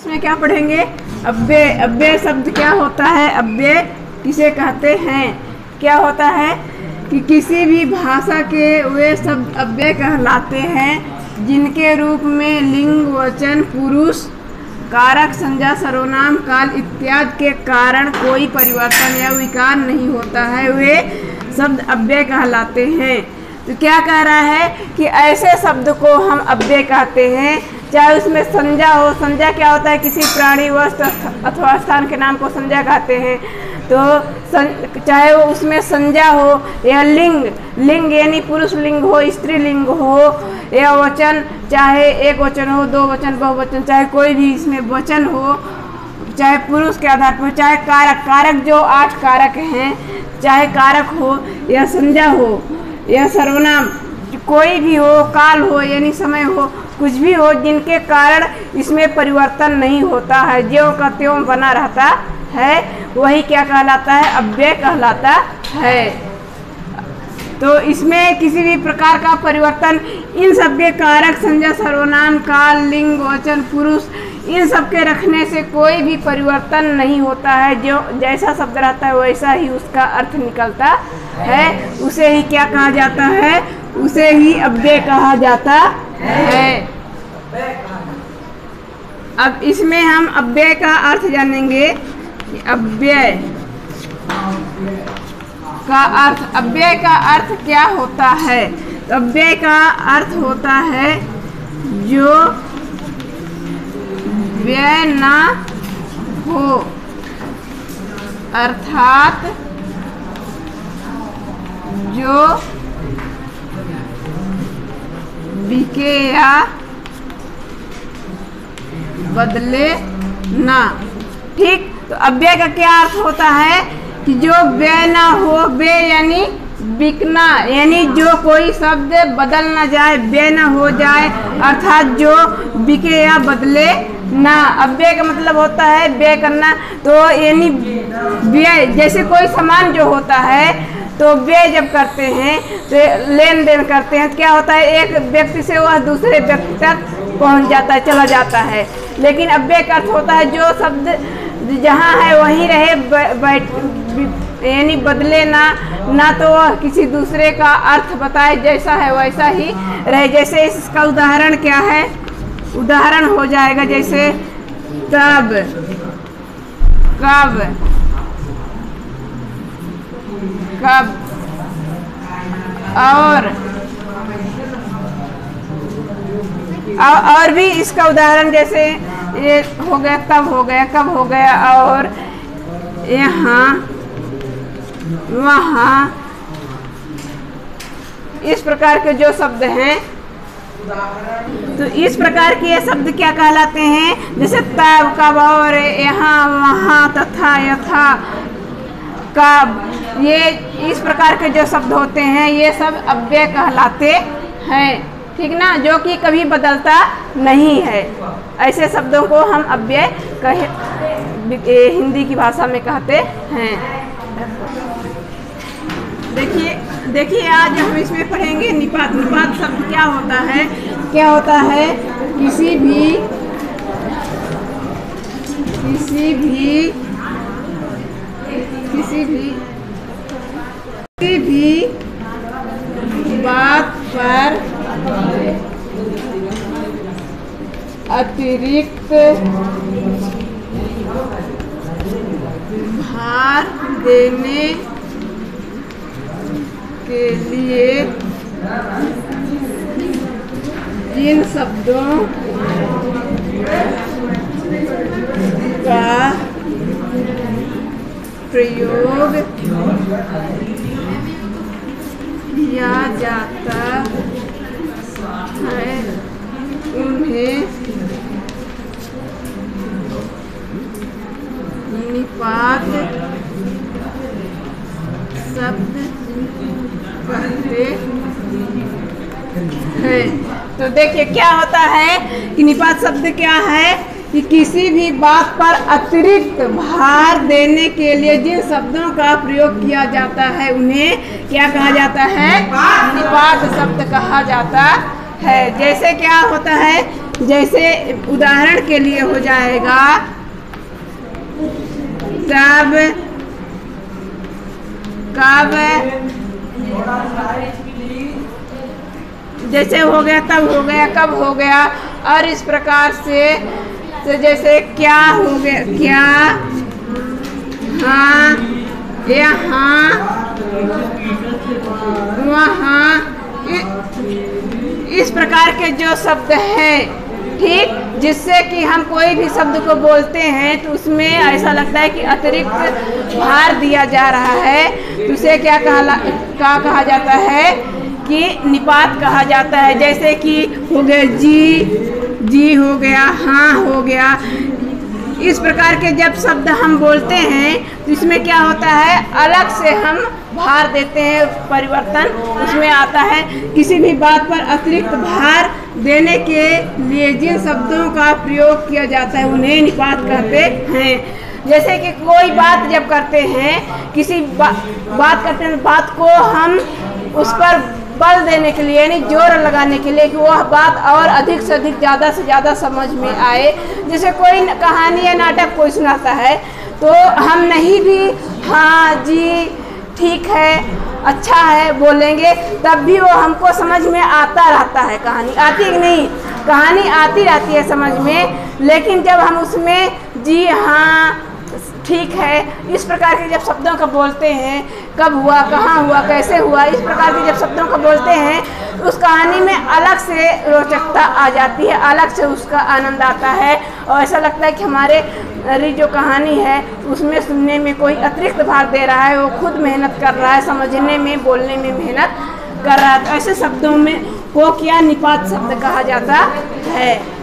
इसमें क्या पढ़ेंगे? अव्यय। अव्यय शब्द क्या होता है? अव्यय किसे कहते हैं? क्या होता है कि किसी भी भाषा के वे शब्द अव्यय कहलाते हैं जिनके रूप में लिंग, वचन, पुरुष, कारक, संज्ञा, सर्वनाम, काल इत्यादि के कारण कोई परिवर्तन या विकार नहीं होता है, वे शब्द अव्यय कहलाते हैं। तो क्या कह रहा है कि ऐसे शब्द को हम अव्यय कहते हैं, चाहे उसमें संज्ञा हो। संज्ञा क्या होता है? किसी प्राणी, वस्तु अथवा स्थान के नाम को संज्ञा कहते हैं। तो चाहे वो उसमें संज्ञा हो या लिंग, लिंग यानी पुरुष लिंग हो, स्त्री लिंग हो, या वचन, चाहे एक वचन हो, दो वचन, बहुवचन, चाहे कोई भी इसमें वचन हो, चाहे पुरुष के आधार पर, चाहे कारक, कारक जो 8 कारक हैं, चाहे कारक हो या संज्ञा हो या सर्वनाम, कोई भी हो, काल हो यानी समय हो, कुछ भी हो जिनके कारण इसमें परिवर्तन नहीं होता है, ज्यों का त्यों बना रहता है, वही क्या कहलाता है? अव्यय कहलाता है। तो इसमें किसी भी प्रकार का परिवर्तन, इन सब के कारक, संज्ञा, सर्वनाम, काल, लिंग, वचन, पुरुष, इन सब के रखने से कोई भी परिवर्तन नहीं होता है। जो जैसा शब्द रहता है वैसा ही उसका अर्थ निकलता है, उसे ही क्या कहा जाता है? उसे ही अव्यय कहा जाता है। अब इसमें हम अव्यय का अर्थ जानेंगे। अव्यय का अर्थ, अव्यय का अर्थ क्या होता है? तो अव्यय का अर्थ होता है जो व्यय ना हो, अर्थात जो बिके या बदले ना। ठीक, तो अव्यय का क्या अर्थ होता है कि जो व्यय ना हो, व्यय यानी बिकना, यानी जो कोई शब्द बदल ना जाए, व्यय ना हो जाए, अर्थात जो बिके या बदले ना। अव्यय का मतलब होता है व्यय करना। तो यानी व्यय, जैसे कोई सामान जो होता है तो व्यय जब करते हैं तो लेन देन करते हैं, क्या होता है? एक व्यक्ति से वह दूसरे व्यक्ति तक पहुंच जाता है, चला जाता है। लेकिन अव्यय का अर्थ होता है जो शब्द जहाँ है वहीं रहे, यानी बदले ना, ना तो वह किसी दूसरे का अर्थ बताए, जैसा है वैसा ही रहे। जैसे इसका उदाहरण क्या है? उदाहरण हो जाएगा जैसे तब, कब, कब, और भी इसका उदाहरण जैसे ये हो गया, तब हो गया, कब हो गया, और यहाँ, वहाँ, इस प्रकार के जो शब्द हैं, तो इस प्रकार के ये शब्द क्या कहलाते हैं? जैसे तब, कब, और, यहाँ, वहाँ, तथा, यथा, कब, ये इस प्रकार के जो शब्द होते हैं ये सब अव्यय कहलाते हैं। ठीक ना, जो कि कभी बदलता नहीं है। ऐसे शब्दों को हम अव्यय हिंदी की भाषा में कहते हैं। देखिए आज हम इसमें पढ़ेंगे निपात। निपात शब्द क्या होता है? क्या होता है? किसी भी बात पर अतिरिक्त भार देने के लिए जिन शब्दों का प्रयोग किया जाता है उन्हें निपात शब्द कहते हैं। तो देखिए क्या होता है कि निपात शब्द क्या है कि किसी भी बात पर अतिरिक्त भार देने के लिए जिन शब्दों का प्रयोग किया जाता है उन्हें क्या कहा जाता है? निपात शब्द कहा जाता है। जैसे क्या होता है जैसे उदाहरण के लिए हो जाएगा तब, कब, जैसे हो गया, तब हो गया, कब हो गया। और इस प्रकार से तो जैसे क्या हो गया, क्या, हाँ, यहाँ, वहाँ, इस प्रकार के जो शब्द हैं, ठीक, जिससे कि हम कोई भी शब्द को बोलते हैं तो उसमें ऐसा लगता है कि अतिरिक्त भार दिया जा रहा है, तो उसे क्या कहा जाता है कि निपात कहा जाता है। जैसे कि हो गया जी हो गया, हाँ हो गया। इस प्रकार के जब शब्द हम बोलते हैं तो इसमें क्या होता है, अलग से हम भार देते हैं, परिवर्तन उसमें आता है। किसी भी बात पर अतिरिक्त भार देने के लिए जिन शब्दों का प्रयोग किया जाता है उन्हें निपात कहते हैं। जैसे कि कोई बात जब करते हैं, किसी बात करते हैं, बात को हम उस पर बल देने के लिए, यानी जोर लगाने के लिए कि वह बात और अधिक से अधिक, ज़्यादा से ज़्यादा समझ में आए। जैसे कोई कहानी या नाटक कोई सुनाता है तो हम नहीं भी हाँ जी ठीक है, अच्छा है बोलेंगे, तब भी वो हमको समझ में आता रहता है। कहानी आती कि नहीं, कहानी आती रहती है समझ में, लेकिन जब हम उसमें जी हाँ ठीक है, इस प्रकार के जब शब्दों का बोलते हैं, कब हुआ, कहाँ हुआ, कैसे हुआ, इस प्रकार के जब शब्दों का बोलते हैं, उस कहानी में अलग से रोचकता आ जाती है, अलग से उसका आनंद आता है और ऐसा लगता है कि हमारे जो कहानी है उसमें सुनने में कोई अतिरिक्त भार दे रहा है, वो खुद मेहनत कर रहा है, समझने में, बोलने में मेहनत कर रहा है। तो ऐसे शब्दों में को क्या निपात शब्द कहा जाता है।